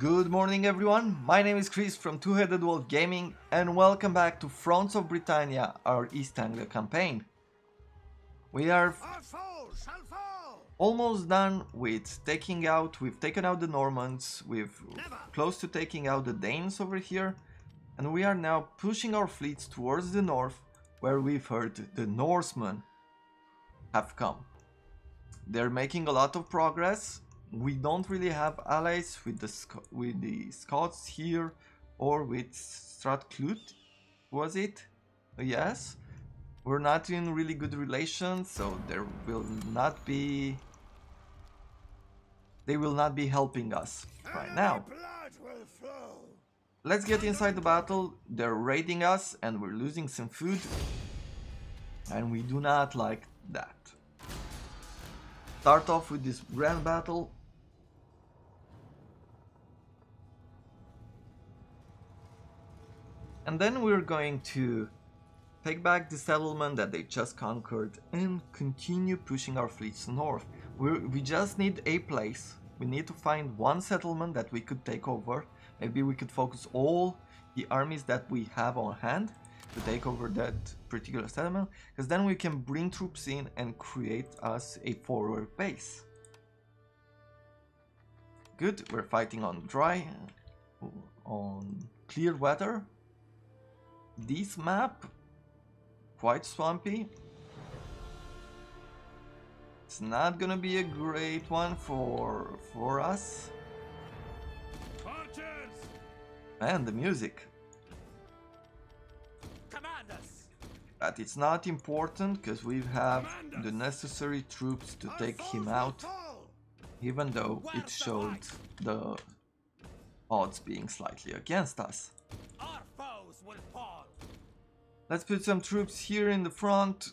Good morning everyone, my name is Chris from Two-Headed Wolf Gaming and welcome back to Fronts of Britannia, our East Engle campaign. We are almost done with we've taken out the Normans, we've close to taking out the Danes over here, and we are now pushing our fleets towards the north where we've heard the Norsemen have come. They're making a lot of progress. We don't really have allies with the Scots here or with Strathclyde, was it? Yes. We're not in really good relations, so they will not be helping us right now. Let's get inside the battle. They're raiding us and we're losing some food, and we do not like that. Start off with this grand battle. And then we're going to take back the settlement that they just conquered and continue pushing our fleets north. We just need a place. We need to find one settlement that we could take over. Maybe we could focus all the armies that we have on hand to take over that particular settlement, because then we can bring troops in and create us a forward base. Good, we're fighting on clear weather. This map, quite swampy. It's not gonna be a great one for us. Archers! And the music. Commanders! But it's not important because we have the necessary troops to take him out, even though it showed the odds being slightly against us. Our foes will fall. Let's put some troops here in the front.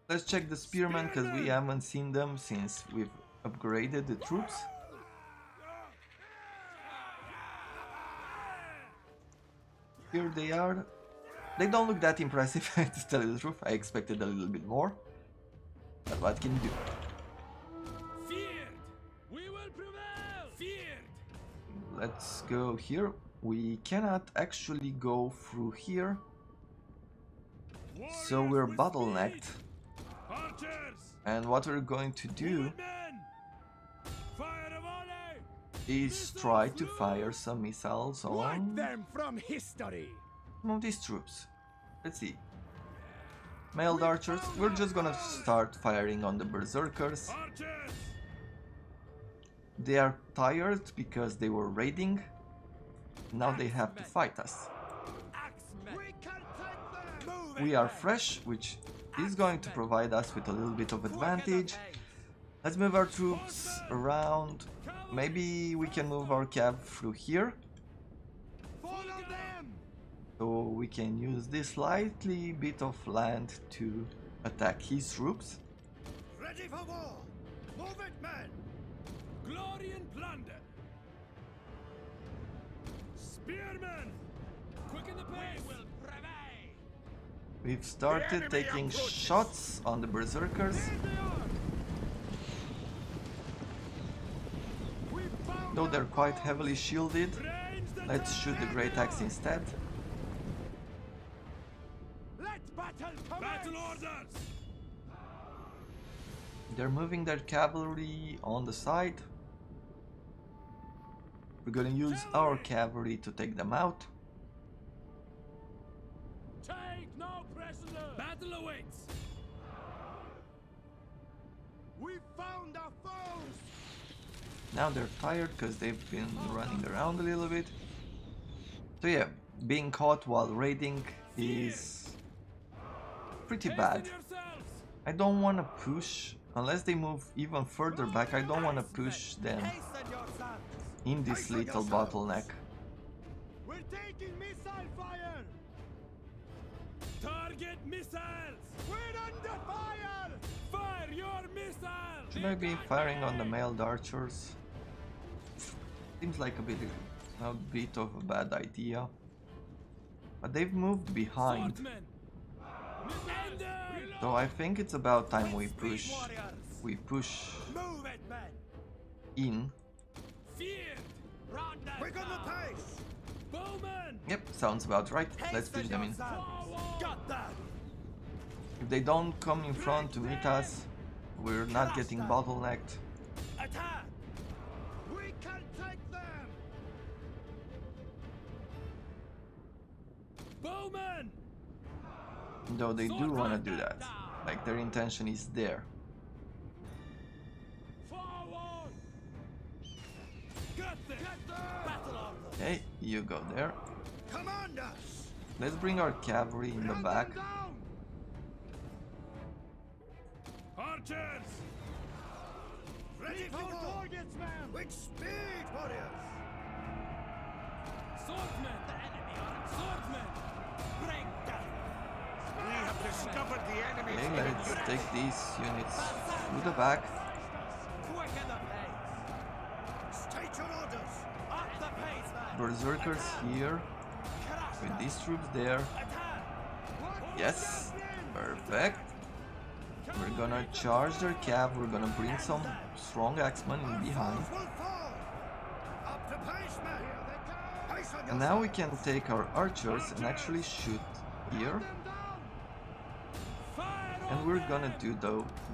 Let's check the spearmen because we haven't seen them since we've upgraded the troops. Here they are. They don't look that impressive, to tell you the truth. I expected a little bit more. But what can you do? Feared. We will prevail. Feared. Let's go here. We cannot actually go through here, so we're bottlenecked. And what we're going to do is try to fire some missiles on some of these troops. Let's see. Mailed archers. We're just gonna start firing on the berserkers. They are tired because they were raiding. Now they have to fight us. We are fresh, which is going to provide us with a little bit of advantage. Let's move our troops around. Maybe we can move our cav through here, so we can use this slightly bit of land to attack his troops. Ready for war. Move it, men. Glory and plunder. Spearmen! Quicken the pace! We will prevail! We've started taking shots on the berserkers. Though they're quite heavily shielded, let's shoot the great axe instead. Battle orders! They're moving their cavalry on the side. We're gonna use our cavalry to take them out. Take no prisoner. Battle awaits. We found our foes. Now they're tired because they've been running around a little bit. So yeah, being caught while raiding is pretty bad. I don't want to push unless they move even further back. I don't want to push them in this little bottleneck. We're taking missile fire! Target missiles! We're under fire! Fire your missiles! Should I be firing on the mailed archers? Seems like a bit of a bad idea. But they've moved behind. So I think it's about time we push in. Quick on the pace! Bowman! Yep, sounds about right. Let's push them in. Got that! If they don't come in front to meet us, we're not getting bottlenecked. Attack! We can take them! Bowman! Though they do want to do that. Like their intention is there. Forward! Get them! Battle on them! Okay, you go there. Command us! Let's bring our cavalry in the back. Archers! Ready for targets, man! With speed, warriors! Swordsmen! The enemy are swordsmen! Bring them! We have discovered the enemy's Okay, let's take these units to the back. Quicken the pace! State your orders! Up the pace, man! Berserkers here, with these troops there. Yes, perfect. We're gonna charge their cav, we're gonna bring some strong axemen in behind. And now we can take our archers and actually shoot here. And we're gonna do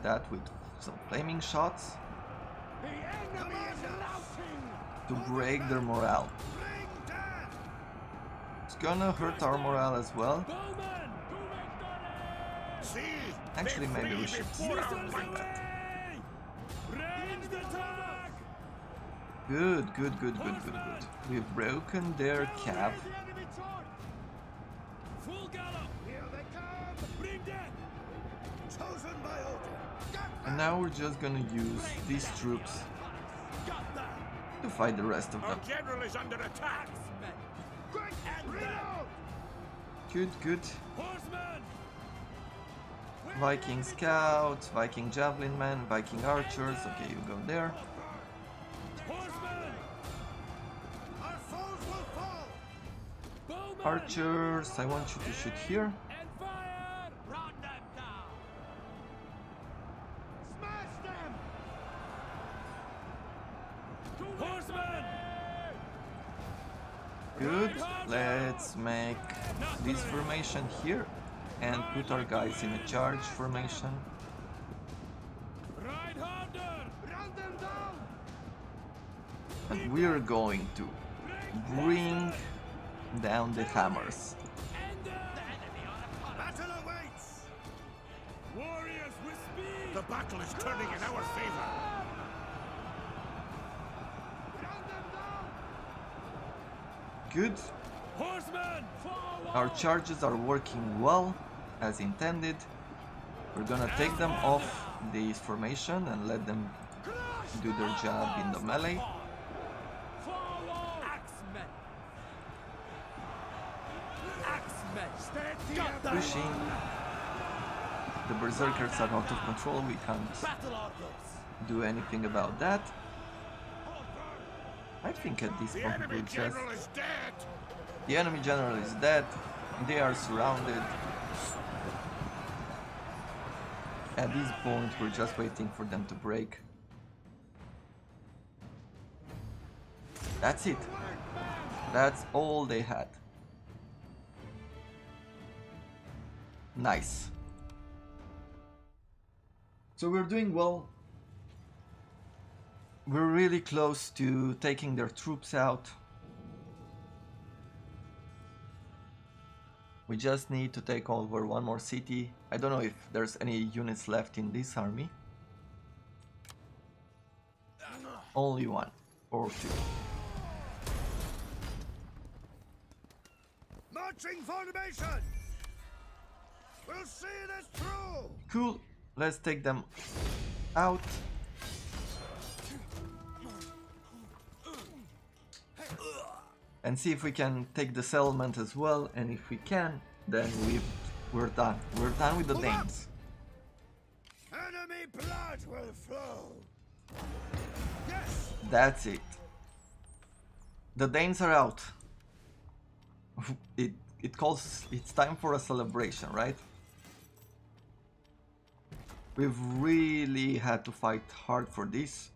that with some flaming shots to break their morale. It's gonna hurt our morale as well. Actually, maybe we should stop doing that. Good. We've broken their cav. And now we're just gonna use these troops to fight the rest of them. Our general is under attack. Good. Viking scouts, Viking javelin men, Viking archers. Okay, you go there. Archers, I want you to shoot here. Good. Let's make this formation here and put our guys in a charge formation. And we're going to bring down the hammers. Battle awaits. Warriors with speed. The battle is turning in our favor. Good. Horsemen, Our charges are working well as intended. We're gonna take them off this formation and let them do their job in the melee. Pushing. The berserkers are out of control, we can't do anything about that. I think at this point we just... The enemy general is dead, they are surrounded. At this point we're just waiting for them to break. That's it. That's all they had. Nice. So we're doing well. We're really close to taking their troops out. We just need to take over one more city. I don't know if there's any units left in this army. Only one or two. marching formation. We'll see this through. Cool. Let's take them out. And see if we can take the settlement as well, and if we can, then we're done. We're done with the Danes. Enemy blood will flow. Yes. That's it. The Danes are out. It's time for a celebration, right? We've really had to fight hard for this.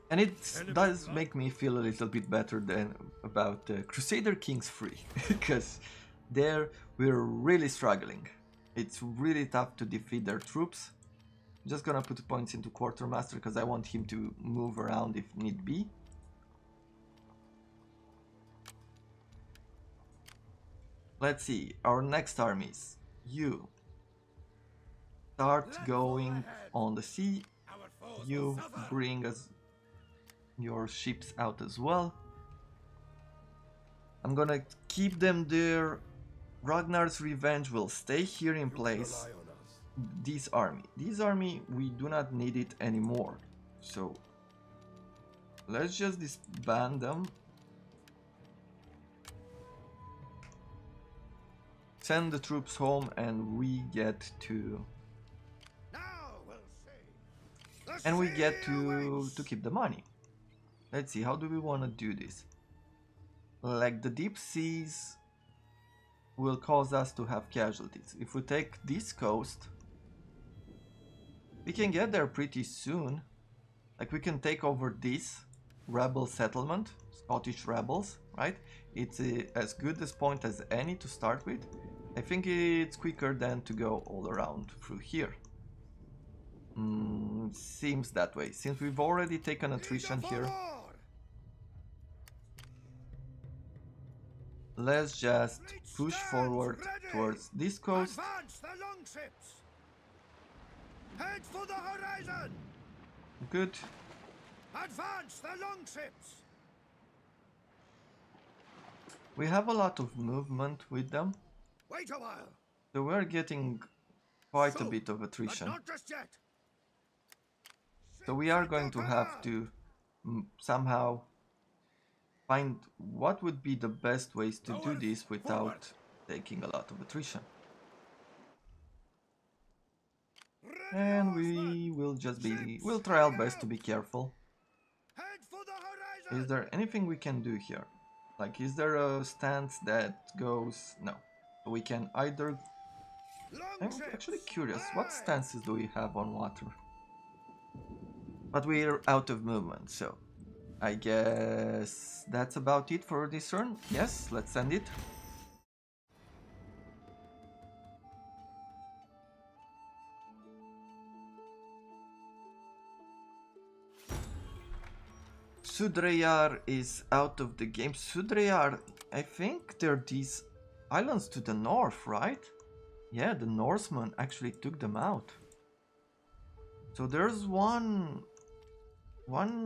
And it does make me feel a little bit better than about Crusader Kings 3, because there we're really struggling. It's really tough to defeat their troops. I'm just gonna put points into Quartermaster because I want him to move around if need be. Let's see, our next armies. You start going on the sea. You bring us your ships out as well. I'm gonna keep them there. Ragnar's Revenge will stay here in place. This army, we do not need it anymore. So let's just disband them. Send the troops home and we get to keep the money. Let's see, how do we want to do this? Like the deep seas will cause us to have casualties. If we take this coast, we can get there pretty soon. Like we can take over this rebel settlement, Scottish rebels, right? It's as good a point as any to start with. I think it's quicker than to go all around through here. Seems that way. Since we've already taken attrition here, let's just push forward towards this coast. Advance the longships. Head for the horizon. Good. Advance the longships. We have a lot of movement with them. Wait a while. So we're getting quite a bit of attrition. But not just yet. So we are going to have to somehow find what would be the best ways to do this without taking a lot of attrition. And we will just we'll try our best to be careful. Head for the horizon. Is there anything we can do here? Like, is there a stance that goes... No. We can either... I'm actually curious, what stances do we have on water? But we're out of movement, so I guess that's about it for this turn. Yes, let's send it. Sudreyar is out of the game. Sudreyar, I think they're these islands to the north, right? Yeah, the Norsemen actually took them out. So there's one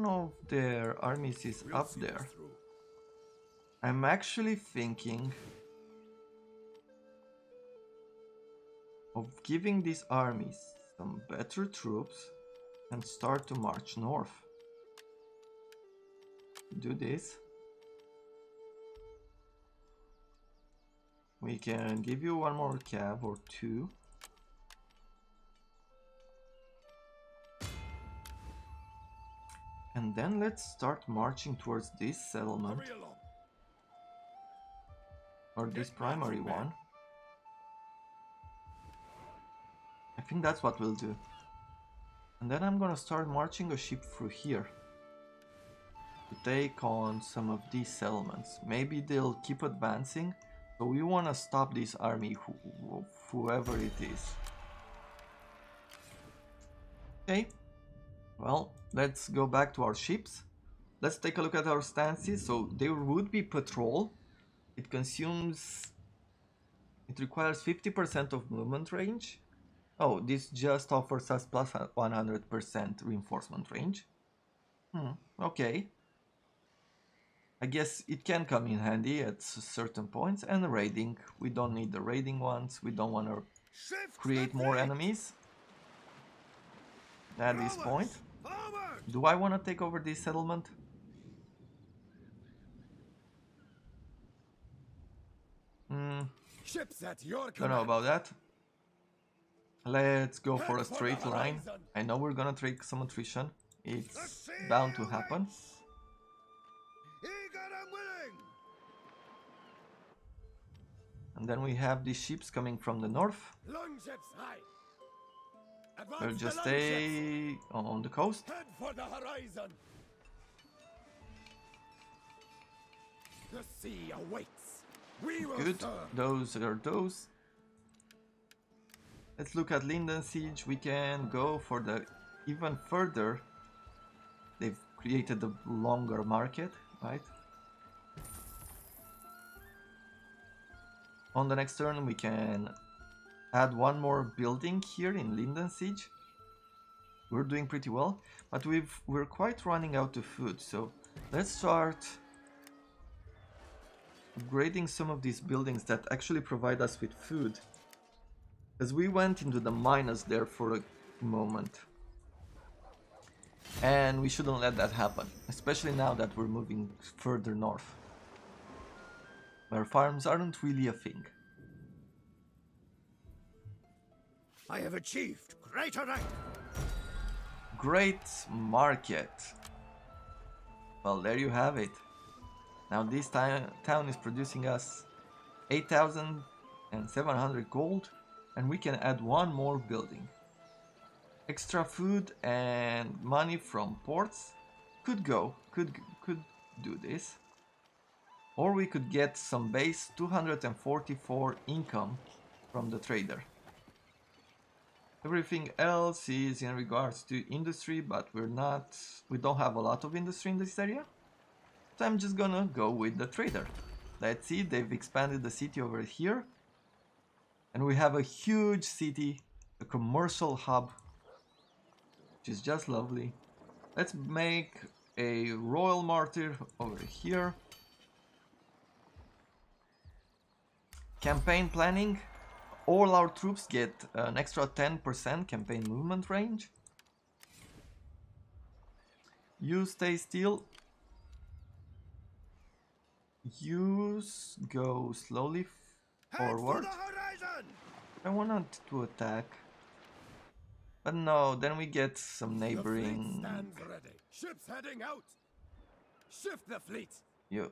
of their armies is up there. I'm actually thinking of giving these armies some better troops and start to march north. Do this. We can give you one more cav or two. And then let's start marching towards this settlement. Or this primary one. I think that's what we'll do. And then I'm gonna start marching a ship through here. To take on some of these settlements. Maybe they'll keep advancing. So we want to stop this army, whoever it is. Okay. Well, let's go back to our ships. Let's take a look at our stances. So there would be patrol. It requires 50% of movement range. Oh, this just offers us plus 100% reinforcement range. Okay. I guess it can come in handy at certain points. And raiding. We don't need the raiding ones. We don't want to create more enemies at this point. Do I want to take over this settlement? Don't know about that. Let's go for a straight line. I know we're gonna take some attrition. It's bound to happen. And then we have these ships coming from the north. They'll just stay on the coast. Head for the horizon. The sea awaits. We will Good. serve. Those are those. Let's look at Linden Siege. We can go for the even further. They've created a longer market, right? On the next turn we can add one more building here in Linden Siege. We're doing pretty well, but we're quite running out of food, so let's start upgrading some of these buildings that actually provide us with food. As we went into the minus there for a moment. And we shouldn't let that happen, especially now that we're moving further north, where farms aren't really a thing. I have achieved greater rank. Great market. Well, there you have it. Now this town is producing us 8,700 gold, and we can add one more building. Extra food and money from ports could do this. Or we could get some base 244 income from the trader. Everything else is in regards to industry, but we don't have a lot of industry in this area. So I'm just gonna go with the trader. Let's see, they've expanded the city over here. And we have a huge city, a commercial hub, which is just lovely. Let's make a royal martyr over here. Campaign planning. All our troops get an extra 10% campaign movement range. You stay still. You go slowly forward. I wanted to attack. But no, then we get some neighboring. The fleet stands ready. Ships heading out. Shift the fleet. You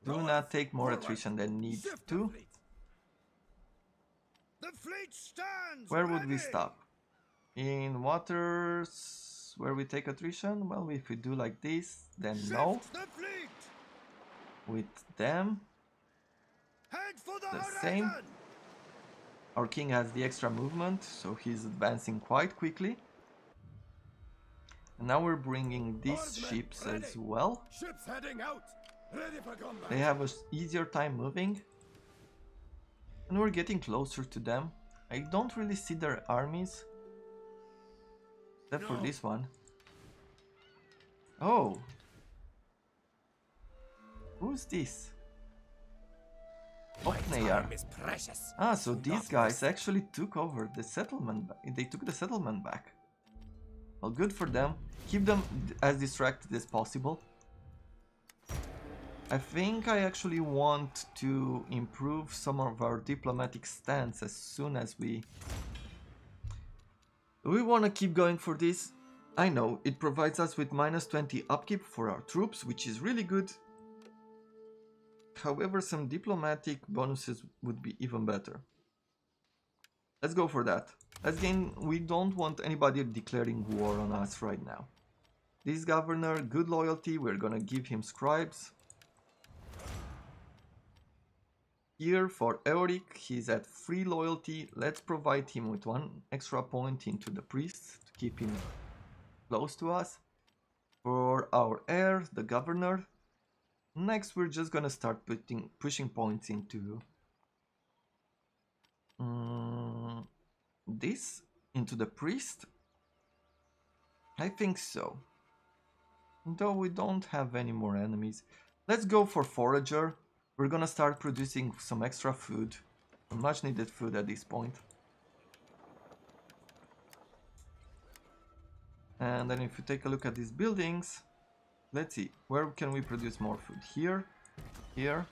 do not take more attrition than needs to. The fleet stands. Where would we stop? In waters where we take attrition? Well, if we do like this, then no. With them, Head for the same. Our king has the extra movement, so he's advancing quite quickly. And now we're bringing these ships as well. Ships heading out. Ready for combat. They have an easier time moving. And we're getting closer to them. I don't really see their armies. Except for this one. Oh. Who's this? Ah, so these guys actually took over the settlement. They took the settlement back. Well, good for them. Keep them as distracted as possible. I think I actually want to improve some of our diplomatic stance as soon as we want to keep going for this. I know, it provides us with minus 20 upkeep for our troops, which is really good. However, some diplomatic bonuses would be even better. Let's go for that. Again, we don't want anybody declaring war on us right now. This governor, good loyalty, we're gonna give him scribes. Here for Eoric, he's at free loyalty. Let's provide him with one extra point into the priests to keep him close to us. For our heir, the governor, next we're just gonna start pushing points into into the priest. I think so. Though we don't have any more enemies. Let's go for forager. We're gonna start producing some extra food. Much needed food at this point. And then if you take a look at these buildings, let's see, where can we produce more food? Here, here,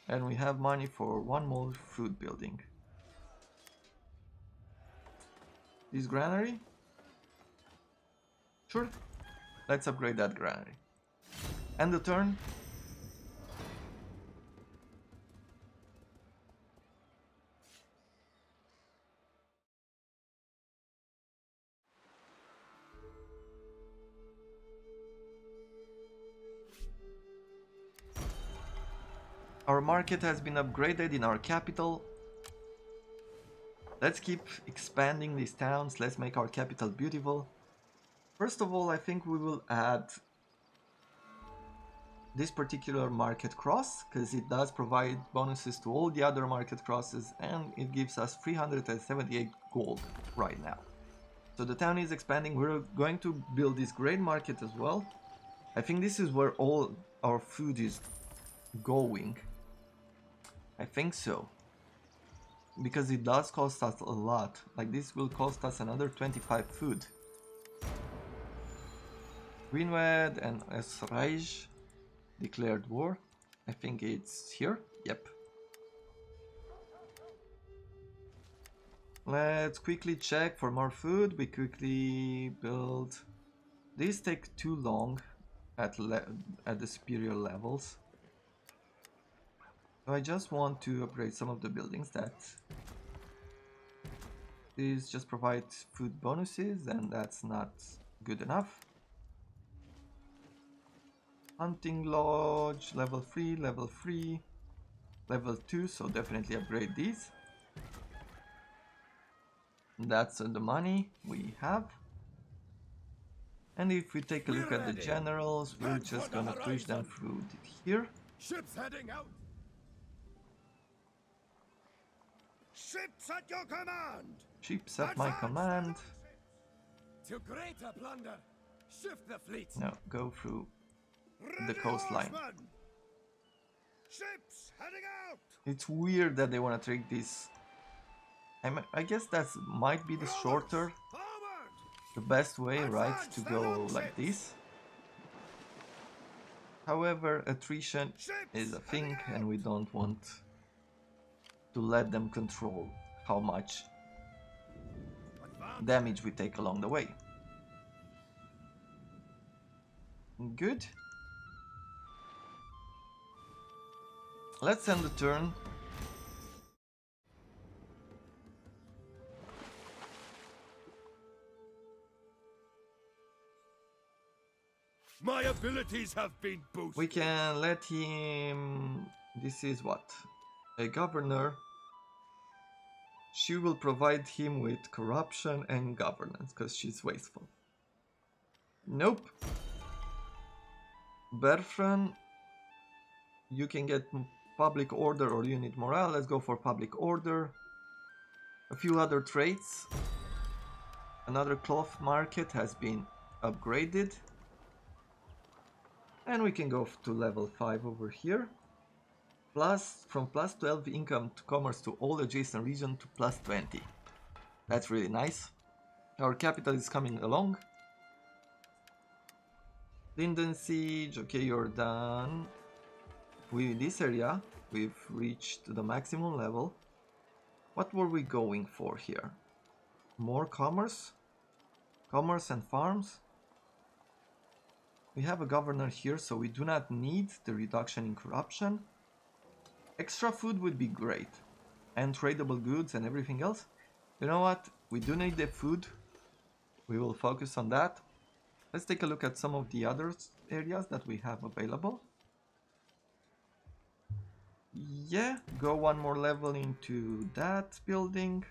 and we have money for one more food building. This granary? Sure, let's upgrade that granary. And the turn. Our market has been upgraded in our capital. Let's keep expanding these towns. Let's make our capital beautiful. First of all, I think we will add this particular market cross, because it does provide bonuses to all the other market crosses, and it gives us 378 gold right now. So the town is expanding. We're going to build this great market as well. I think this is where all our food is going. I think so. Because it does cost us a lot. Like this will cost us another 25 food. Greenwood and Esraij declared war. I think it's here. Yep. Let's quickly check for more food. We quickly build. These take too long at the superior levels. So I just want to upgrade some of the buildings that these just provide food bonuses, and that's not good enough. Hunting lodge, level 3, level 3, level 2, so definitely upgrade these. That's the money we have. And if we take a look at the generals, we're just gonna push them through here. Ships heading out. Ships at your command. Ships at my command. To greater plunder. Shift the fleet. No, go through the coastline. Ships heading out. It's weird that they want to take this. I guess that might be the shorter, the best way, right, to go like this. However, attrition is a thing, and we don't want to let them control how much damage we take along the way. Good. Let's end the turn. My abilities have been boosted. We can let him... This is what? A governor. She will provide him with corruption and governance, because she's wasteful. Nope. Berfran, you can get public order or unit morale. Let's go for public order. A few other traits. Another cloth market has been upgraded. And we can go to level 5 over here. From plus 12 income to commerce to all adjacent region to plus 20. That's really nice. Our capital is coming along. Linden Siege, okay, you're done. With this area, we've reached the maximum level. What were we going for here? More commerce? Commerce and farms? We have a governor here, so we do not need the reduction in corruption. Extra food would be great. And tradable goods and everything else. You know what? We do need the food. We will focus on that. Let's take a look at some of the other areas that we have available. Yeah, go one more level into that building.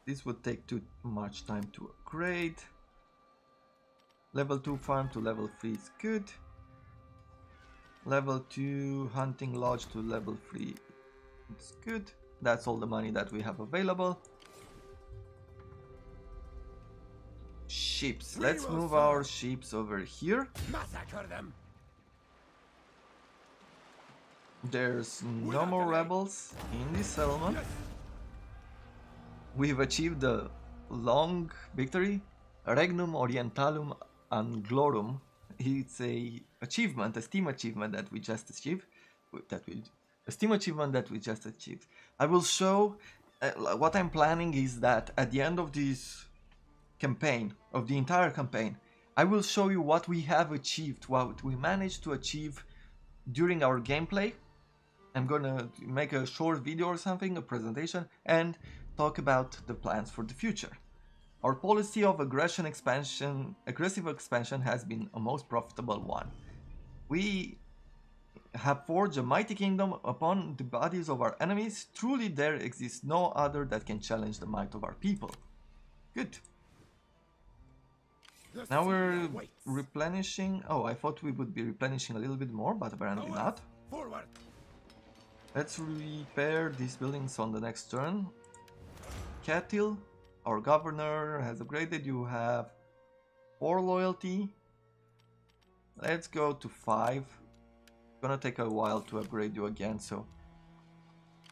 This would take too much time to upgrade. Level 2 farm to level 3 is good. Level 2 hunting lodge to level 3 is good. That's all the money that we have available. Ships. Let's move our ships over here. Massacre them. There's no more rebels in this settlement. We've achieved the long victory. Regnum Orientalum Anglorum. It's a achievement, a Steam achievement that we just achieved. A Steam achievement that we just achieved. I will show. What I'm planning is that at the end of this campaign, of the entire campaign, I will show you what we have achieved, what we managed to achieve during our gameplay. I'm gonna make a short video or something, a presentation, and talk about the plans for the future. Our policy of aggressive expansion has been a most profitable one. We have forged a mighty kingdom upon the bodies of our enemies. Truly there exists no other that can challenge the might of our people. Good. Now we're replenishing. Oh, I thought we would be replenishing a little bit more, but apparently not. Forward. Let's repair these buildings on the next turn. Catil, our governor, has upgraded. You have 4 loyalty. Let's go to 5. It's gonna take a while to upgrade you again, so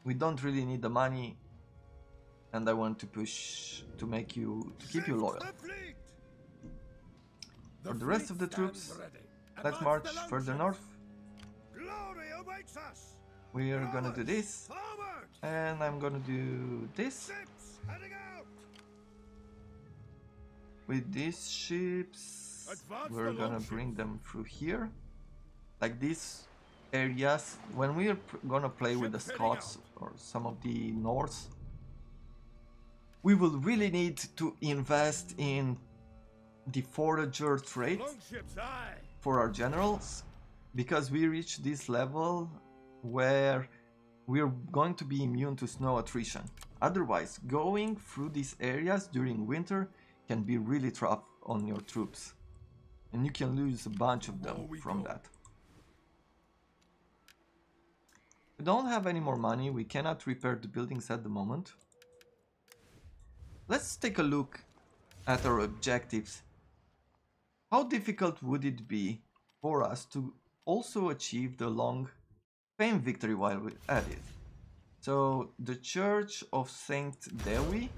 we don't really need the money. And I want to push to make you, to keep you loyal. For the rest of the troops, let's march further north. We are gonna do this, and I'm gonna do this. With these ships, we're gonna bring them through here. Like these areas, when we're gonna play with the Scots or some of the Norse, we will really need to invest in the forager trait for our generals, because we reach this level where we're going to be immune to snow attrition. Otherwise, going through these areas during winter can be really tough on your troops, and you can lose a bunch of them from that. We don't have any more money, we cannot repair the buildings at the moment. Let's take a look at our objectives. How difficult would it be for us to also achieve the long fame victory while we're at it? So the Church of Saint Dewi,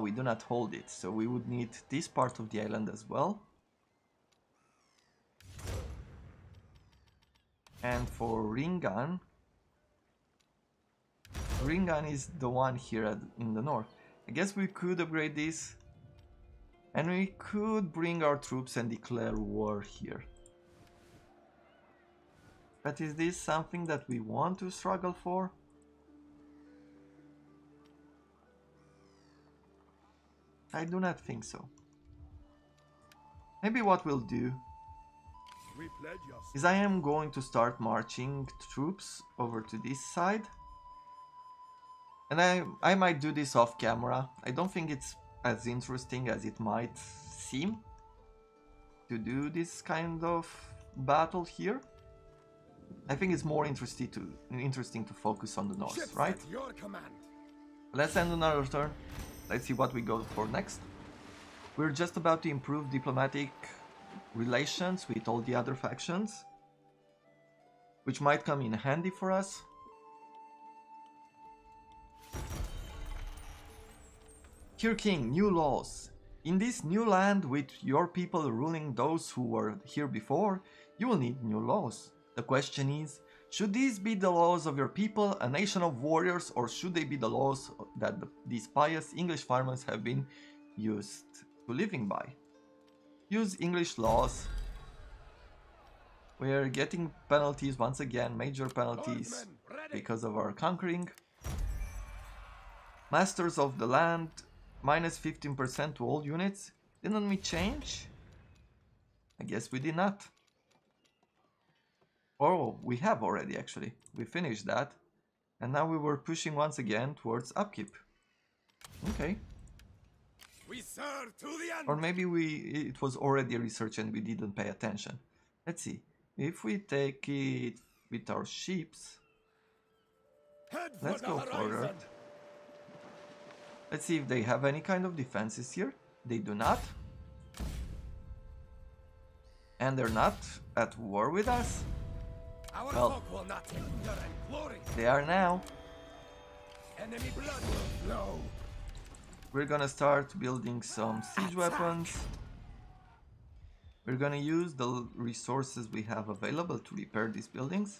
we do not hold it, so we would need this part of the island as well. And for Ringan, Ringan is the one here in the north. I guess we could upgrade this, and we could bring our troops and declare war here. But is this something that we want to struggle for? I do not think so. Maybe what we'll do is I am going to start marching troops over to this side. And I might do this off camera. I don't think it's as interesting as it might seem to do this kind of battle here. I think it's more interesting to focus on the north, right? Let's end another turn. Let's see what we go for next. We're just about to improve diplomatic relations with all the other factions, which might come in handy for us. Here King, new laws. In this new land with your people ruling those who were here before, you will need new laws. The question is, should these be the laws of your people, a nation of warriors, or should they be the laws that these pious English farmers have been used to living by? Use English laws. We're getting penalties once again, major penalties because of our conquering. Masters of the land, minus 15% to all units. Didn't we change? I guess we did not. Oh, we have already actually. We finished that. And now we were pushing once again towards upkeep. Okay. We serve to the end. Or maybe it was already research and we didn't pay attention. Let's see. If we take it with our ships, let's go forward. Let's see if they have any kind of defenses here. They do not. And they're not at war with us. Well, they are now. Enemy blood will flow. We're gonna start building some siege weapons. We're gonna use the resources we have available to repair these buildings.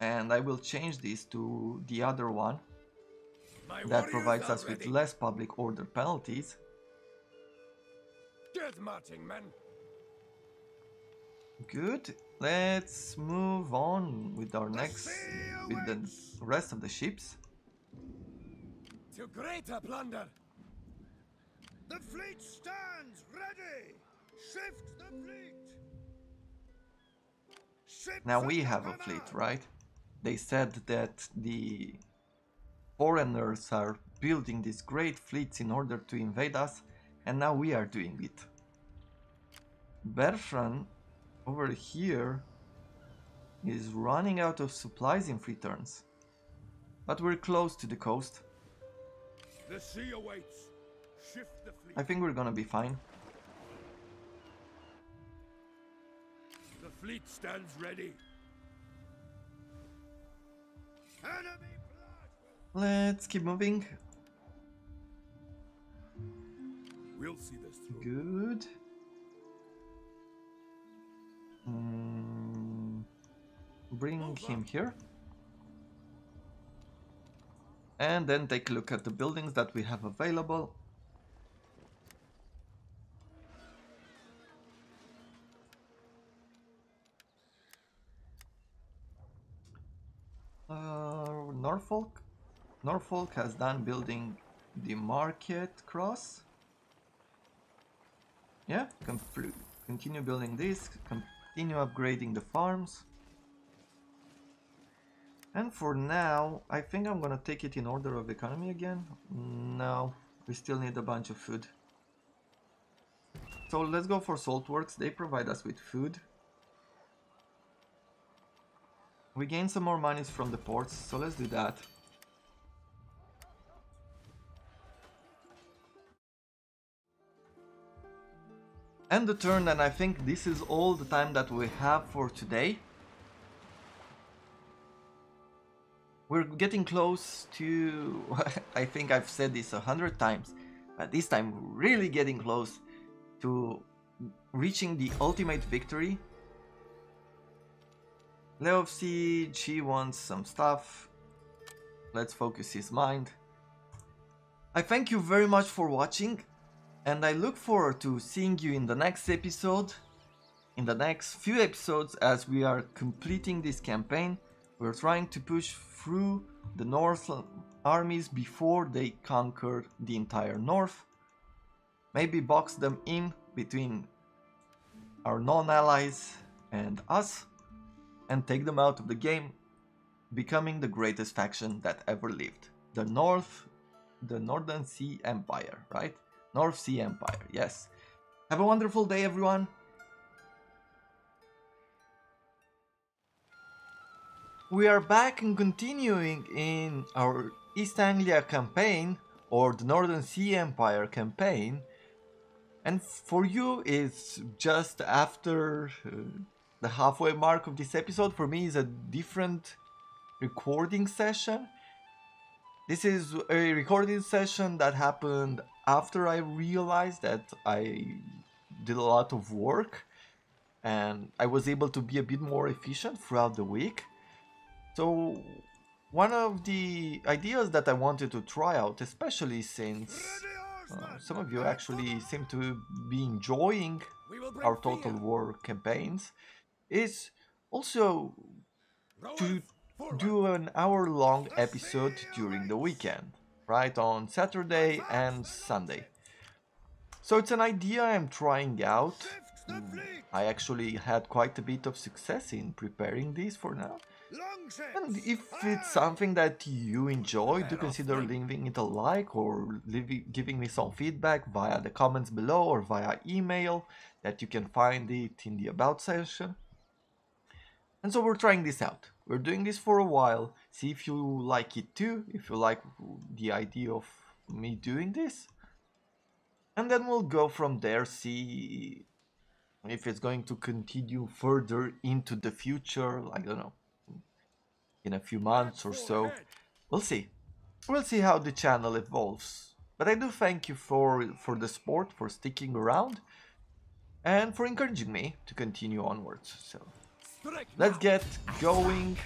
And I will change this to the other one that provides us with less public order penalties. Get marching, men. Good. Let's move on with our next, with the rest of the ships. To greater plunder. The fleet stands ready. Shift the fleet. Now we have a fleet, right? They said that the foreigners are building these great fleets in order to invade us, and now we are doing it. Bertrand over here is running out of supplies in 3 turns. But we're close to the coast. The sea awaits. Shift the fleet. I think we're gonna be fine. The fleet stands ready. Enemy blood. Let's keep moving. We'll see this through. Good. Bring him here. And then take a look at the buildings that we have available. Norfolk. Norfolk has done building the market cross. Yeah, continue building this, continue upgrading the farms. And for now, I think I'm gonna take it in order of economy again. No, we still need a bunch of food. So let's go for Saltworks, they provide us with food. We gain some more monies from the ports, so let's do that. End the turn, and I think this is all the time that we have for today. We're getting close to, I think I've said this 100 times, but this time we're really getting close to reaching the ultimate victory. Leo of Siege, he wants some stuff. Let's focus his mind. I thank you very much for watching, and I look forward to seeing you in the next episode, in the next few episodes, as we are completing this campaign. We're trying to push through the North armies before they conquer the entire North. Maybe box them in between our non-allies and us, and take them out of the game, becoming the greatest faction that ever lived. The Northern Sea Empire, right? North Sea Empire, yes. Have a wonderful day, everyone. We are back and continuing in our East Anglia campaign, or the Northern Sea Empire campaign. And for you, it's just after the halfway mark of this episode. For me, is a different recording session. This is a recording session that happened after I realized that I did a lot of work and I was able to be a bit more efficient throughout the week. So one of the ideas that I wanted to try out, especially since some of you actually seem to be enjoying our Total War campaigns, is also to do an hour-long episode during the weekend, right, on Saturday and Sunday. So it's an idea I'm trying out. I actually had quite a bit of success in preparing this for now. And if it's something that you enjoy, do consider leaving it a like or giving me some feedback via the comments below or via email, that you can find it in the about section. And so we're trying this out. We're doing this for a while. See if you like it too, if you like the idea of me doing this. And then we'll go from there, see if it's going to continue further into the future, I don't know, in a few months or so. We'll see. We'll see how the channel evolves. But I do thank you for the support, for sticking around, and for encouraging me to continue onwards. So let's get going.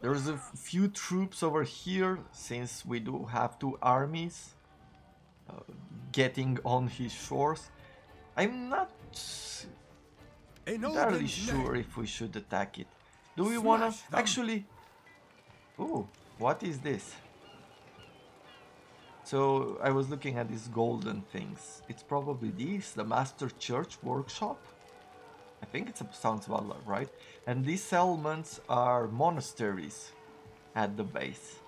There's a few troops over here, since we do have 2 armies getting on his shores. I'm not entirely sure if we should attack it. Do we wanna actually... Ooh, what is this? So I was looking at these golden things. It's probably this, the Master Church Workshop. I think it sounds about right. And these settlements are monasteries at the base.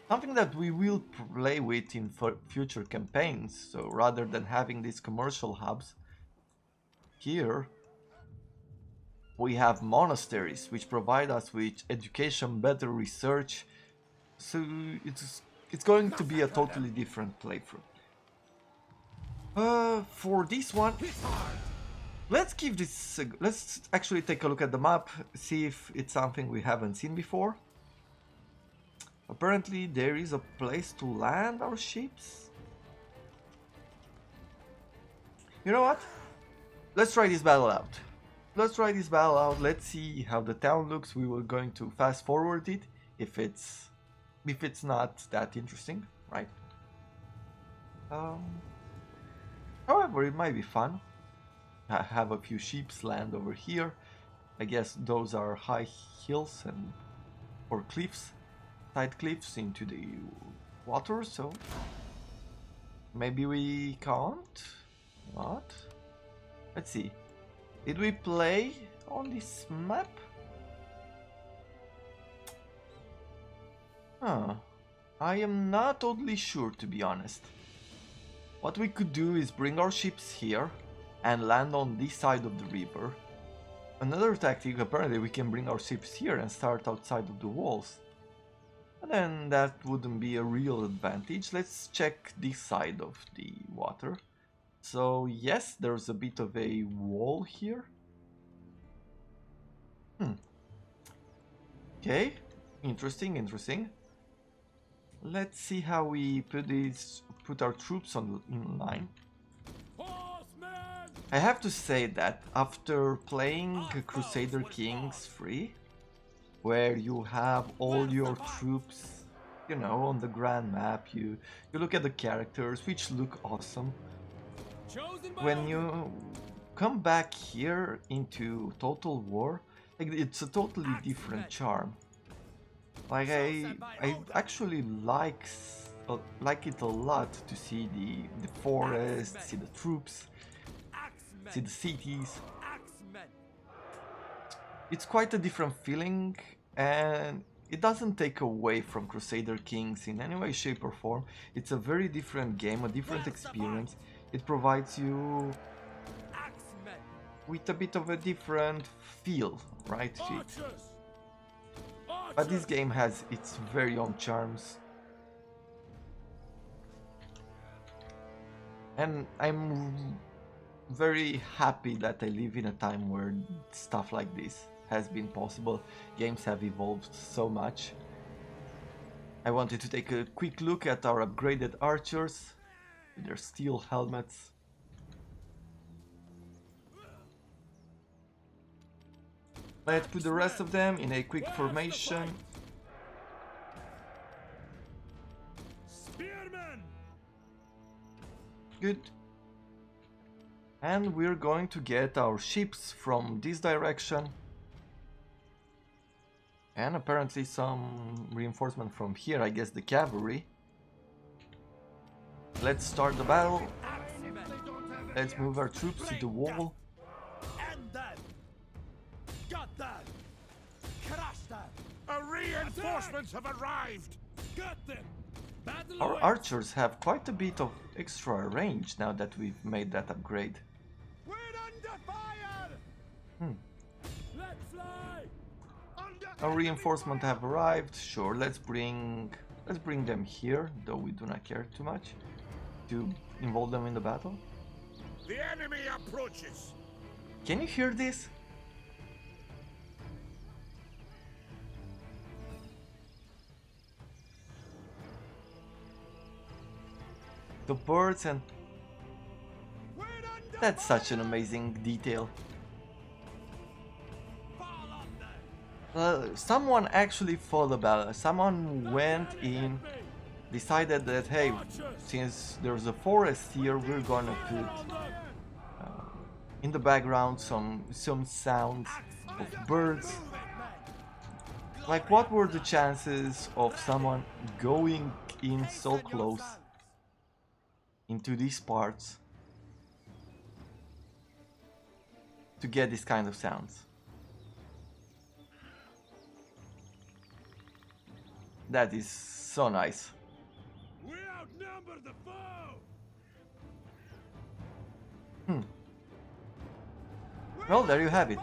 Something that we will play with in future campaigns. So rather than having these commercial hubs, here we have monasteries which provide us with education, better research. So it's going to be a totally different playthrough. For this one, let's give this. Let's actually take a look at the map, see if it's something we haven't seen before. Apparently, there is a place to land our ships. You know what? Let's try this battle out. Let's try this battle out. Let's see how the town looks. We were going to fast forward it if it's not that interesting, right? However, it might be fun. I have a few ships land over here. I guess those are high hills or cliffs, side cliffs into the water. So maybe we can't. What? Let's see. Did we play on this map? Huh. I am not totally sure, to be honest. What we could do is bring our ships here and land on this side of the river. Another tactic, apparently we can bring our ships here and start outside of the walls. And then that wouldn't be a real advantage. Let's check this side of the water. So yes, there's a bit of a wall here. Okay, interesting. Let's see how we put our troops in line. I have to say that after playing Crusader Kings 3, where you have all your troops, you know, on the grand map, you look at the characters, which look awesome. When you come back here into Total War, like, it's a totally different charm. Like I actually like it a lot to see the forest, see the troops, see the cities. It's quite a different feeling, and it doesn't take away from Crusader Kings in any way, shape or form. It's a very different game, a different experience. It provides you with a bit of a different feel, right? But this game has its very own charms. And I'm very happy that I live in a time where stuff like this has been possible. Games have evolved so much. I wanted to take a quick look at our upgraded archers with their steel helmets. Let's put the rest of them in a quick formation. Good. And we're going to get our ships from this direction. And apparently some reinforcement from here, I guess the cavalry. Let's start the battle. Let's move our troops to the wall. Reinforcements have arrived. Got them. Our archers have quite a bit of extra range now that we've made that upgrade. We're under fire. Let's fly. Our reinforcements have arrived. Sure, let's bring them here, though we do not care too much to involve them in the battle. The enemy approaches. Can you hear this? The birds, and that's such an amazing detail. Someone actually fought the battle. Someone went in, decided that, hey, since there's a forest here, we're gonna put in the background some sounds of birds. Like, what were the chances of someone going in so close into these parts to get this kind of sounds. That is so nice. We outnumber the foe. Well, there you have it.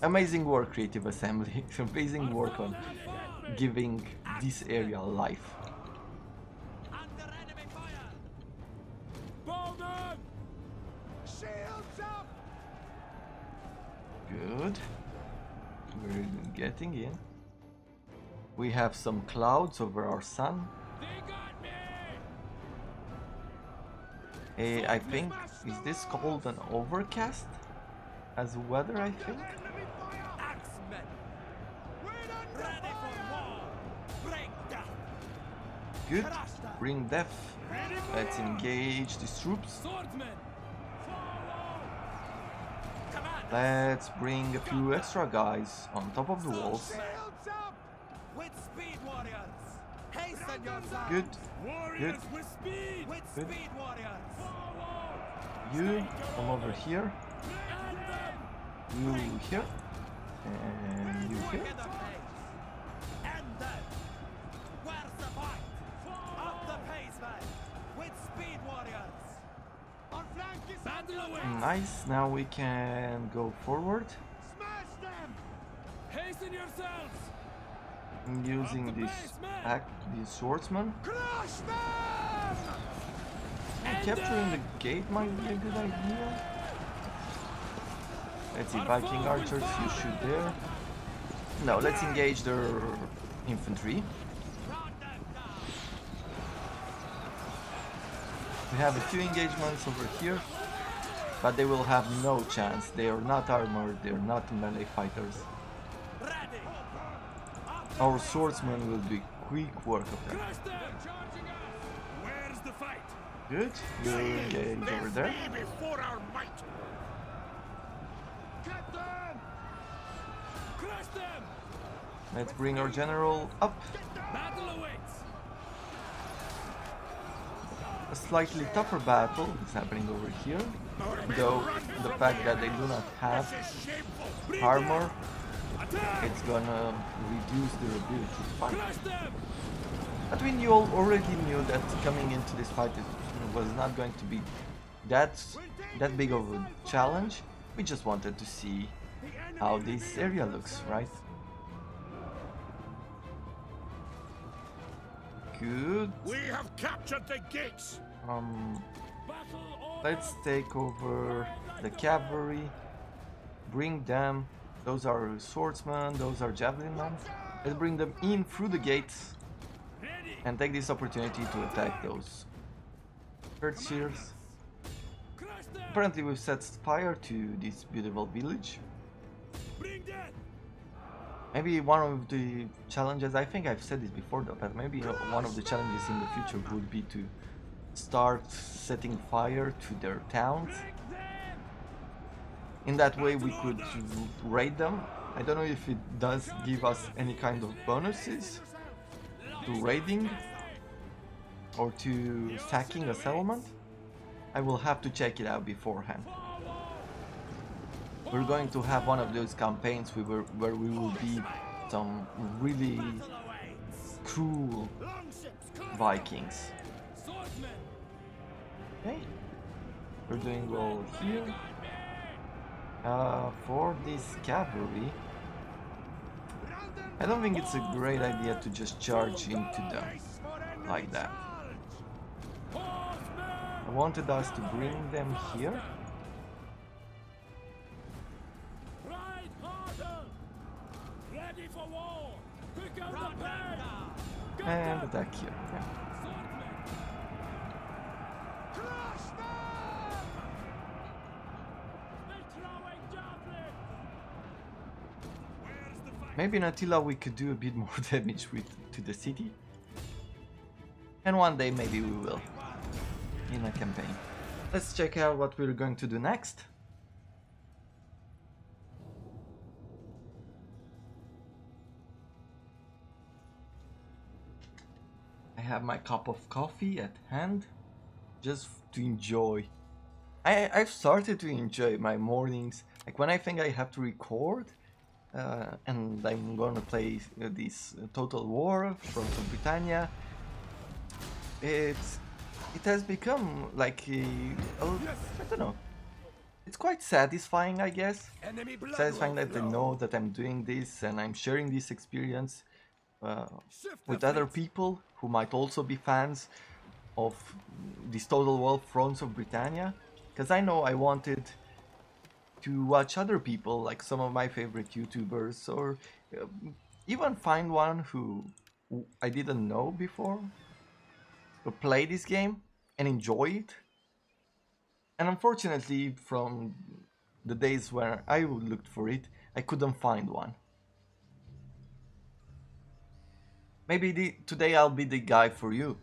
Amazing work, Creative Assembly. Amazing work on giving this area life. Under enemy fire. Bowden! Shields up. Good. We're getting in. We have some clouds over our sun. They got me. I think, is this called an overcast? As weather, I think? Enemy fire. Axemen. Ready for war. Break down. Good. Bring death. Let's engage these troops. Swordsmen. Command. Let's bring a few extra guys on top of the walls. Shields up. With speed, warriors. Hasten yourselves. Good. Warriors Good. with speed. With Good. speed, warriors. You come over here. You here. And you here. End them. Where's the fight? Up the pace, man. With speed, warriors. On flank is battle away. Nice. Now we can go forward. Smash them. Hasten yourselves. Using this swordsman. Crush them. Capturing the gate might be a good idea. Let's see, Viking archers, you shoot there. No, let's engage their infantry. We have a few engagements over here, but they will have no chance. They are not armored, they are not melee fighters. Ready. Our swordsmen will do quick work of them. Crush them. Where's the fight? Good, you engage over there. Before our might. Cut them. Crush them. Let's bring our general up. Battle awaits. A slightly tougher battle is happening over here, though the fact that they do not have armor, it's gonna reduce their ability to fight. Crush them. But we knew already knew that coming into this fight it was not going to be that big of a challenge. We just wanted to see how this area looks, right? Good. We have captured the gates. Let's take over the cavalry. Bring them. Those are swordsmen, those are javelin men. Let's bring them in through the gates and take this opportunity to attack those Earthseers. Apparently we've set fire to this beautiful village. Maybe one of the challenges, I think I've said this before though, but maybe one of the challenges in the future would be to start setting fire to their towns. In that way we could raid them. I don't know if it does give us any kind of bonuses to raiding or to sacking a settlement. I will have to check it out beforehand. We're going to have one of those campaigns where we will be some really cruel Vikings. Okay, we're doing well here. For this cavalry, I don't think it's a great idea to just charge into them like that. I wanted us to bring them here. And attack here. Yeah. Maybe in Attila we could do a bit more damage to the city. And one day maybe we will. In a campaign. Let's check out what we're going to do next. I have my cup of coffee at hand, just to enjoy. I've started to enjoy my mornings. Like when I think I have to record and I'm gonna play this Total War from Britannia, it has become like I don't know. It's quite satisfying, I guess. Enemy blood Satisfying will that I flow. know that I'm doing this and I'm sharing this experience Shift with the other fleet. people who might also be fans of this Total War Fronts of Britannia. Because I know I wanted to watch other people, like some of my favorite YouTubers, or uh, even find one who I didn't know before, to play this game and enjoy it. And unfortunately, from the days where I looked for it, I couldn't find one. Maybe today I'll be the guy for you.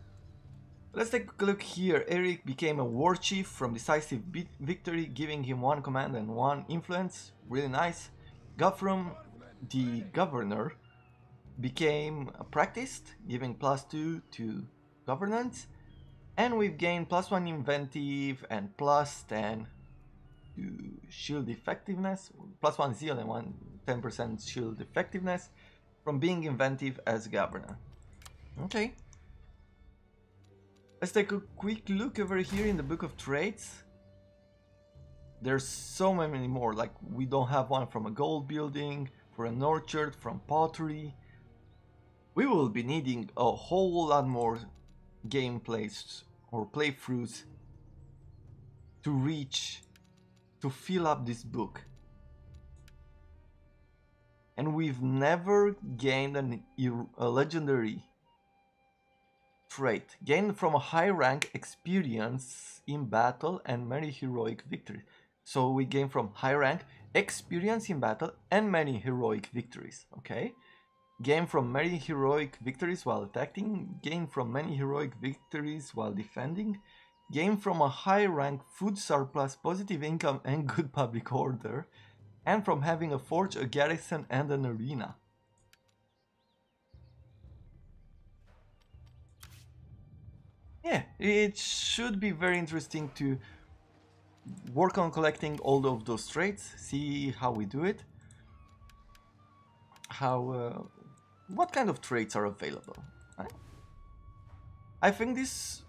Let's take a look here. Eric became a war chief from decisive victory, giving him one command and one influence. Really nice. Guthrum, the governor, became practiced, giving +2 to governance. And we've gained +1 inventive and +10 to shield effectiveness. +1 zeal and 10% shield effectiveness from being inventive as governor. Okay. Let's take a quick look over here in the book of traits. There's so many more, like we don't have one from a gold building, for an orchard, from pottery. We will be needing a whole lot more gameplays or playthroughs to fill up this book. And we've never gained a legendary trait. Gained from a high rank experience in battle and many heroic victories. So we gain from high rank experience in battle and many heroic victories. Okay. Gain from many heroic victories while attacking. Gain from many heroic victories while defending. Gain from a high rank food surplus, positive income and good public order. And from having a forge, a garrison and an arena. Yeah, it should be very interesting to work on collecting all of those traits, see how we do it, what kind of traits are available. Right? I think this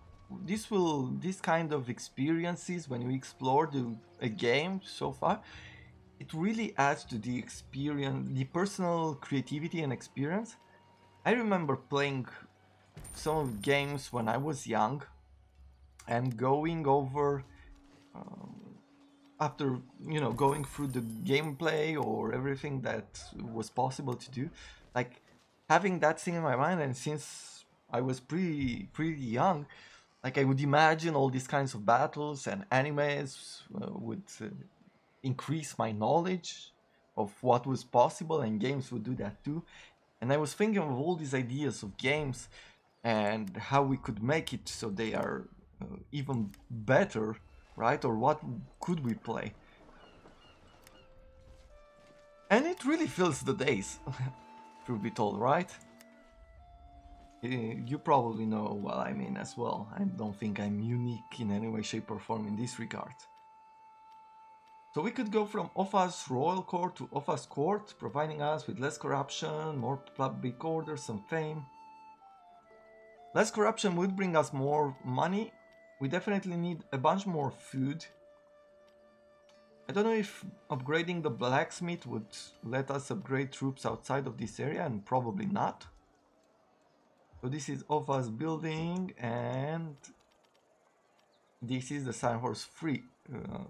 kind of experiences when we explore a game so far, it really adds to the experience, the personal creativity and experience. I remember playing some games when I was young and going over after going through the gameplay or everything that was possible to do, like having that thing in my mind. And since I was pretty young, like I would imagine all these kinds of battles and animes would increase my knowledge of what was possible, and games would do that too. And I was thinking of all these ideas of games and how we could make it so they are even better, right? Or what could we play? And it really fills the days, truth be told, right? You probably know what I mean as well. I don't think I'm unique in any way, shape or form in this regard. So we could go from Offa's Royal Court to Offa's Court, providing us with less corruption, more public order, some fame. Less corruption would bring us more money. We definitely need a bunch more food. I don't know if upgrading the blacksmith would let us upgrade troops outside of this area, and probably not. So this is Offa's building, and this is the Sandhorse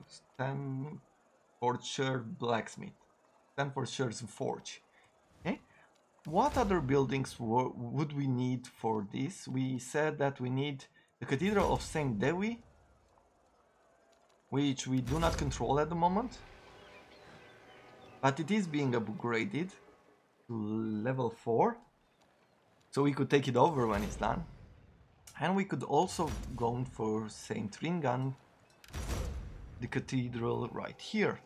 Stanfordshire blacksmith, Stanfordshire's forge. Okay. What other buildings would we need for this? We said that we need the Cathedral of St. Dewi, which we do not control at the moment, but it is being upgraded to level 4, so we could take it over when it's done. And we could also go for St. Ringan, the cathedral right here.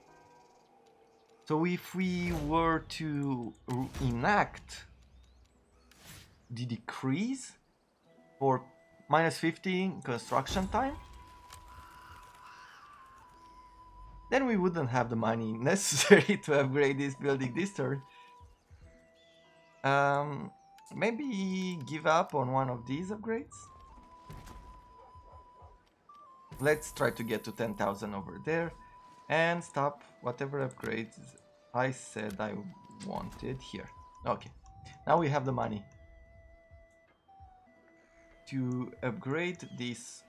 So if we were to enact the decrease for -50 construction time, then we wouldn't have the money necessary to upgrade this building this turn. Maybe give up on one of these upgrades. Let's try to get to 10,000 over there and stop whatever upgrades I said I wanted here. Okay, now we have the money to upgrade this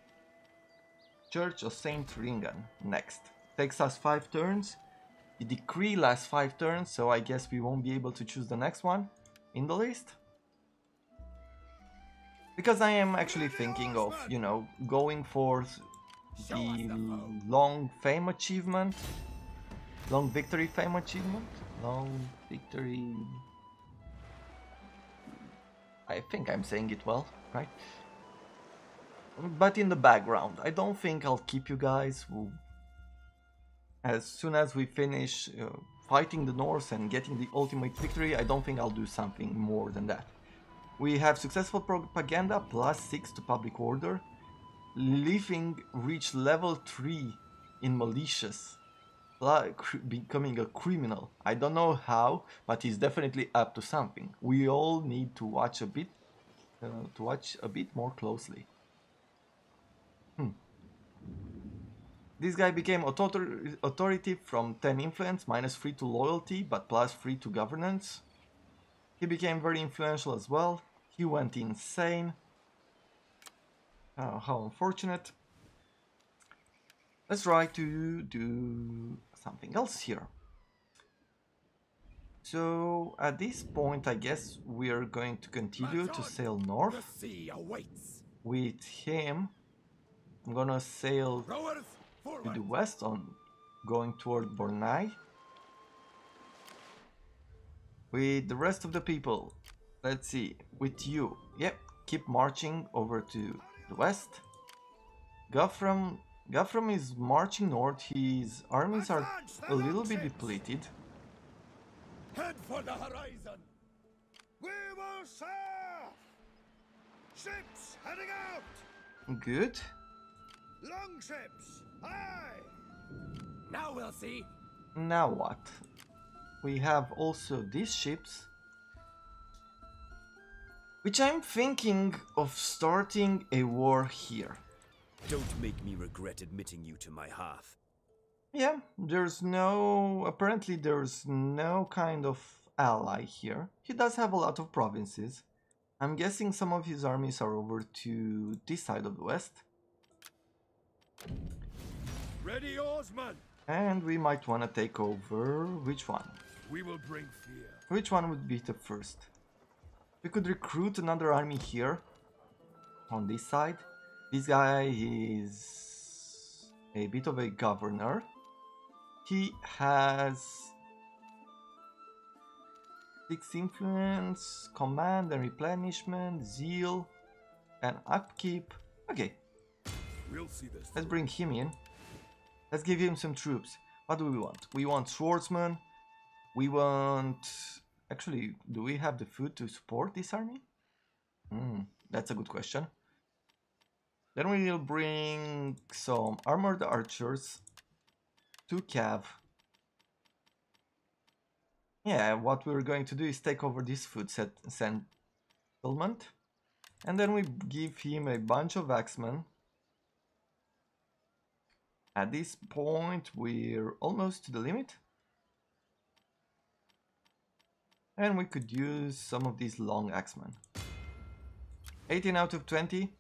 Church of Saint Ringan next. Takes us 5 turns. The decree lasts 5 turns, so I guess we won't be able to choose the next one in the list. Because I am actually thinking of, you know, going for the long fame achievement. Long victory fame achievement. Long victory... I think I'm saying it well, right? But in the background, I don't think I'll keep you guys. As soon as we finish fighting the Norse and getting the ultimate victory, I don't think I'll do something more than that. We have successful propaganda, +6 to public order. Living reached level 3 in malicious, becoming a criminal. I don't know how, but he's definitely up to something. We all need to watch a bit, more closely. This guy became authoritative from 10 influence, -3 to loyalty, but +3 to governance. He became very influential as well. He went insane. How unfortunate. Let's try to do something else here. So at this point, I guess we are going to continue to sail north. With him, I'm gonna sail to the west on going toward Bornai. With the rest of the people, let's see, with you, yep, keep marching over to the west. Guthrum is marching north. His armies are a little bit depleted. Head for the horizon. We will sail. Ships heading out. Good. Longships, aye. Now we'll see. Now what? We have also these ships, which I'm thinking of starting a war here. Don't make me regret admitting you to my hearth. Yeah, apparently there's no kind of ally here. He does have a lot of provinces. I'm guessing some of his armies are over to this side of the west. Ready, oarsman. And we might want to take over which one? We will bring fear. Which one would be the first? We could recruit another army here on this side. This guy is a bit of a governor. He has 6 influence, command and replenishment, zeal and upkeep. Okay, We'll see this. let's bring him in. Let's give him some troops. What do we want? We want swordsmen. We want... Actually, do we have the food to support this army? That's a good question. Then we will bring some armored archers, 2 cav. Yeah, what we're going to do is take over this food settlement. And then we give him a bunch of axemen. At this point, we're almost to the limit. And we could use some of these long axemen. 18 out of 20.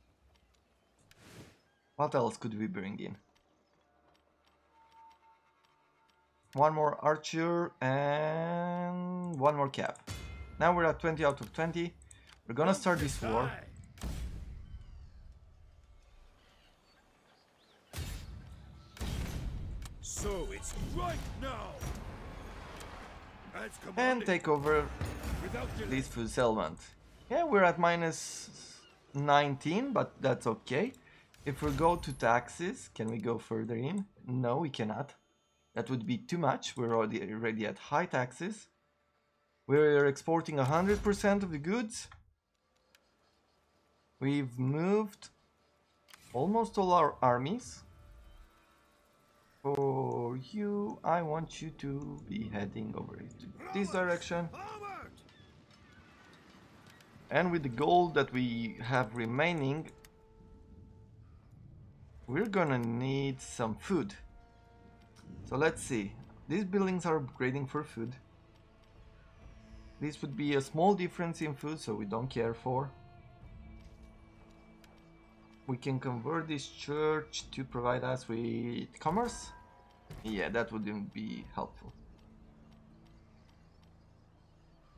What else could we bring in? One more archer and one more cav. Now we're at 20 out of 20. We're gonna start this war. So it's right now. And take over this food settlement. Yeah, we're at -19, but that's okay. If we go to taxes, can we go further in? No, we cannot. That would be too much. We're already at high taxes. We're exporting 100% of the goods. We've moved almost all our armies. For for you, I want you to be heading over into this direction. Forward! And with the gold that we have remaining, we're gonna need some food. So let's see. These buildings are upgrading for food. This would be a small difference in food, so we don't care for. We can convert this church to provide us with commerce. Yeah, that wouldn't be helpful.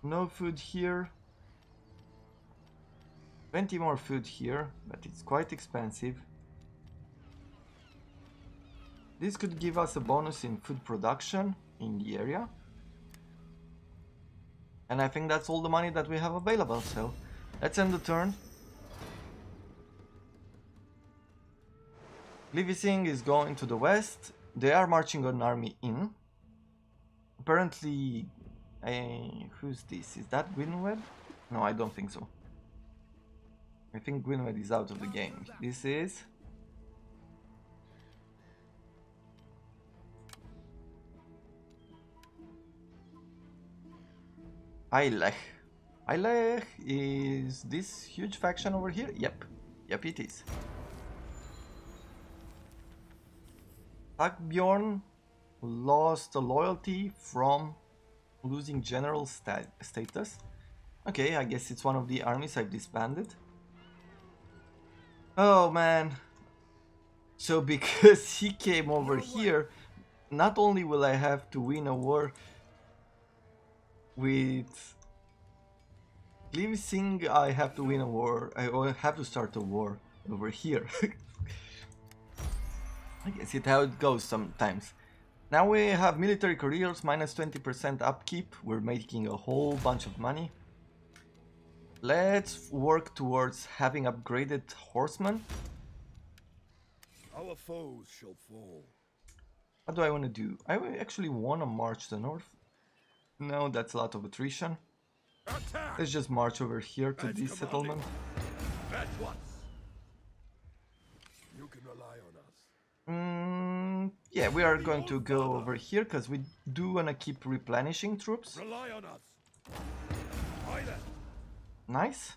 No food here. Plenty more food here, but it's quite expensive. This could give us a bonus in food production in the area. And I think that's all the money that we have available, so let's end the turn. Livising is going to the west. They are marching an army in. Apparently, who's this? Is that Gwynwed? No, I don't think so. I think Gwynwed is out of the game. This is... Eilech. Eilech is this huge faction over here? Yep. Yep, it is. Tagbjorn lost the loyalty from losing general status. Okay, I guess it's one of the armies I've disbanded. Oh man. So because he came over here, not only will I have to win a war with Livising, I have to win a war. I will have to start a war over here. I guess it's how it goes sometimes. Now we have military careers, minus 20% upkeep. We're making a whole bunch of money. Let's work towards having upgraded horsemen. Our foes shall fall. What do I want to do? I actually want to march to the north. No, that's a lot of attrition. Attack! Let's just march over here to this settlement. At once. You can rely on us. Yeah, we are going to go over here because we do want to keep replenishing troops. Rely on us. Aye then. Nice.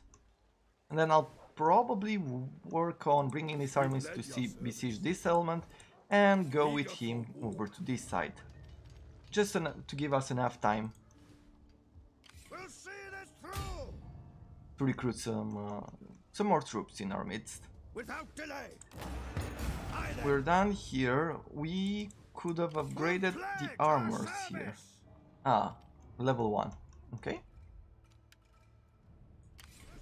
And then I'll probably work on bringing these armies to besiege this settlement and go with him over to this side. Just to give us enough time We'll see this through! to recruit some more troops in our midst. Without delay! Aye then. We're done here. We could have upgraded the armors here. Ah, level 1. Okay.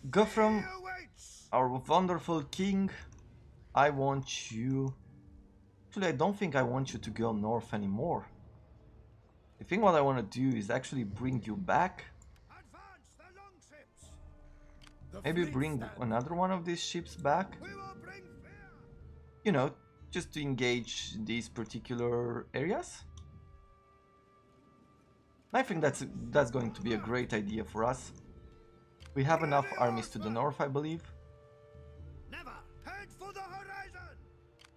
Guthrum, He awaits! our wonderful king, I want you... Actually, I don't think I want you to go north anymore. I think what I want to do is actually bring you back. Advance the longships! The Maybe fleet bring stand. another one of these ships back. We will bring fear! You know, just to engage these particular areas. I think that's going to be a great idea for us. We have enough armies to the north, I believe. Never! Head for the horizon!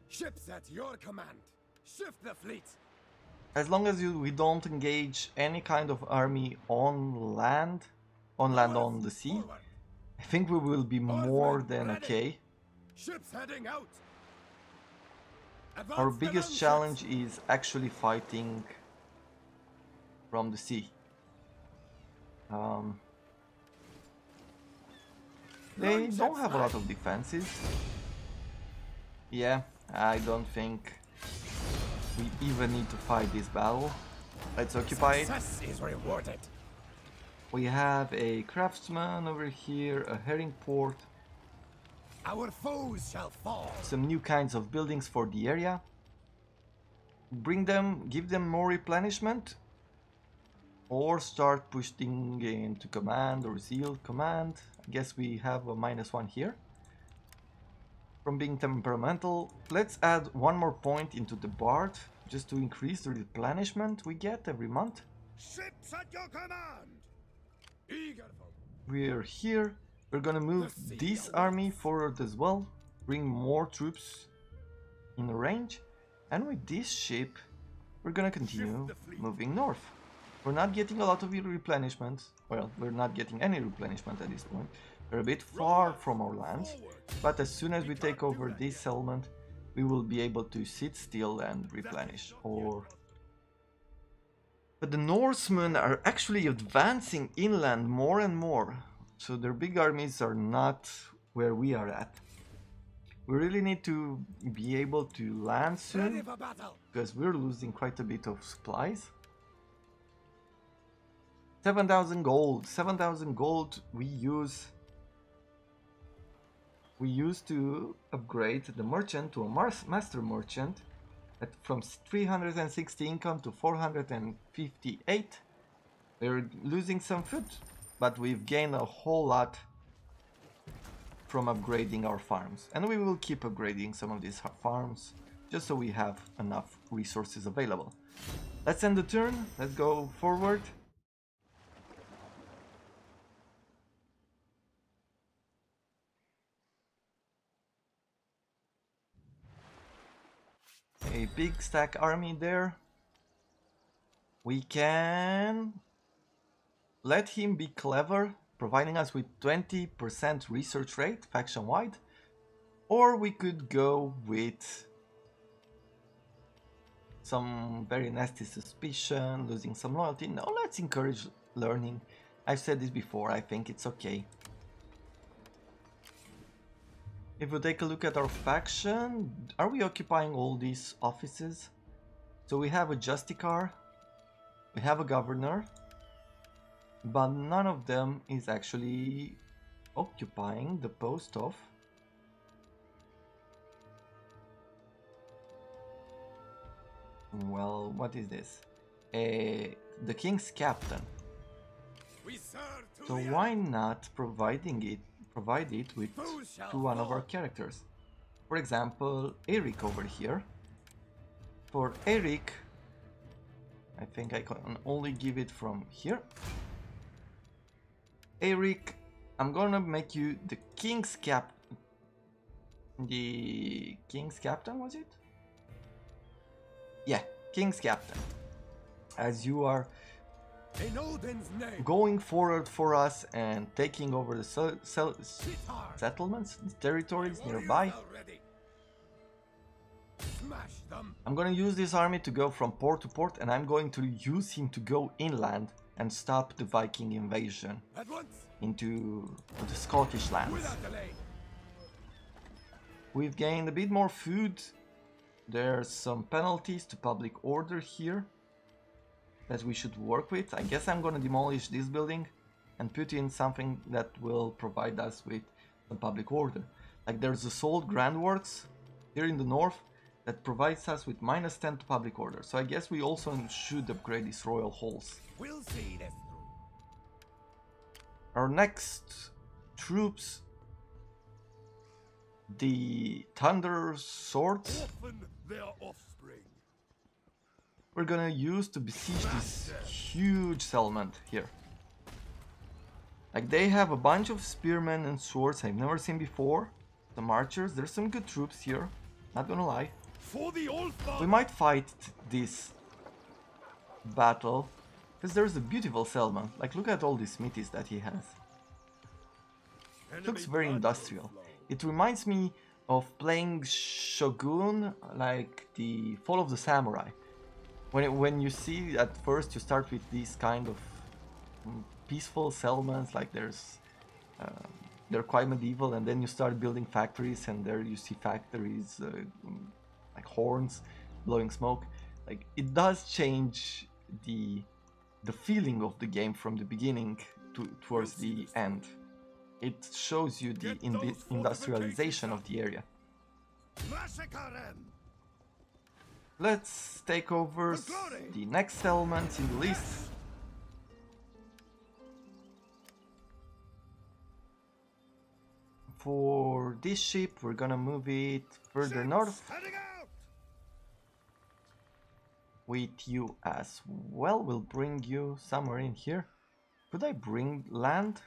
Ships at your command. Shift the fleet. As long as we don't engage any kind of army on land, on the sea, Forward. I think we will be more than okay. Ships heading out. Advance Our the biggest longships. challenge is actually fighting from the sea. They don't have a lot of defenses. Yeah, I don't think we even need to fight this battle. Let's occupy it. Success is rewarded. We have a craftsman over here, a herring port, Our foes shall fall. some new kinds of buildings for the area. Give them more replenishment, or start pushing into command or zeal command. I guess we have a -1 here. From being temperamental, let's add one more point into the bard, just to increase the replenishment we get every month. Ships at your command! Eager. We're here. We're gonna move this army forward as well, bring more troops in range, and with this ship we're gonna continue moving north. We're not getting a lot of replenishment. Well, we're not getting any replenishment at this point. We're a bit far from our lands, but as soon as we take over this settlement, we will be able to sit still and replenish. But the Norsemen are actually advancing inland more and more, so their big armies are not where we are at. We really need to be able to land soon, because we're losing quite a bit of supplies. 7,000 gold. 7,000 gold we use to upgrade the merchant to a master merchant from 360 income to 458. We're losing some food, but we've gained a whole lot from upgrading our farms, and we will keep upgrading some of these farms just so we have enough resources available. Let's end the turn. Let's go forward. A big stack army there. We can let him be clever, providing us with 20% research rate faction wide, or we could go with some very nasty suspicion, losing some loyalty. No, let's encourage learning. I've said this before, I think it's okay. If we take a look at our faction, are we occupying all these offices? So we have a Justicar, we have a Governor, but none of them is actually occupying the post of well, what is this? The King's Captain. So why not provide it with to one of our characters? For example, Eric over here. For Eric, I think I can only give it from here. Eric, I'm gonna make you the King's Captain. The King's Captain, was it? Yeah, King's Captain. As you are going forward for us and taking over the settlements, territories nearby. I'm gonna use this army to go from port to port, and I'm going to use him to go inland and stop the Viking invasion into the Scottish lands. We've gained a bit more food. There's some penalties to public order here that we should work with. I guess I'm gonna demolish this building and put in something that will provide us with some public order. Like there's the Sold Grand Works here in the north that provides us with -10 to public order. So I guess we also should upgrade these royal halls. We'll see this through. Our next troops, the Thunder Swords, Their offspring. we're gonna use to besiege this huge settlement here. Like they have a bunch of spearmen and swords I've never seen before. Some archers, there's some good troops here, not gonna lie. For the old We might fight this battle because there's a beautiful settlement. Like look at all these smithies that he has. It looks very industrial. It reminds me of playing Shogun, like the Fall of the Samurai. When you see at first you start with these kind of peaceful settlements, like they're quite medieval, and then you start building factories, and there you see factories like horns blowing smoke. Like it does change the feeling of the game from the beginning towards the end. It shows you the industrialization of the area. Let's take over the next settlements in the list. For this ship, we're gonna move it further north. With you as well, we'll bring you somewhere in here. Could I bring land?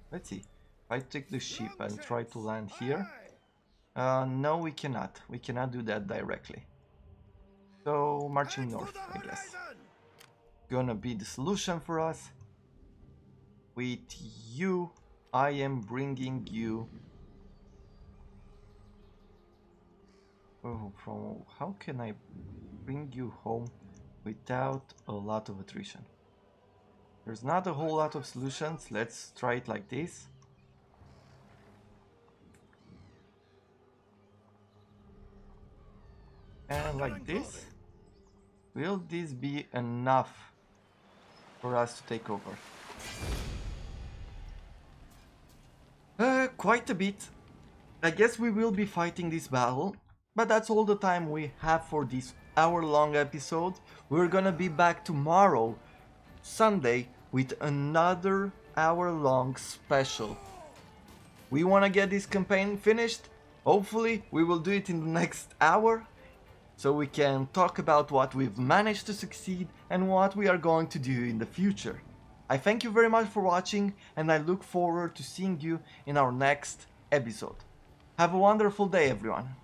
Let's see. If I take the ship and try to land here. No, we cannot. We cannot do that directly. So marching north, I guess. Gonna be the solution for us. With you, I am bringing you. Oh, from how can I bring you home without a lot of attrition? There's not a whole lot of solutions. Let's try it like this. And like this. Will this be enough for us to take over? Quite a bit. I guess we will be fighting this battle, but that's all the time we have for this hour-long episode. We're gonna be back tomorrow, Sunday, with another hour-long special. We wanna get this campaign finished. Hopefully, we will do it in the next hour, so we can talk about what we've managed to succeed and what we are going to do in the future. I thank you very much for watching, and I look forward to seeing you in our next episode. Have a wonderful day, everyone.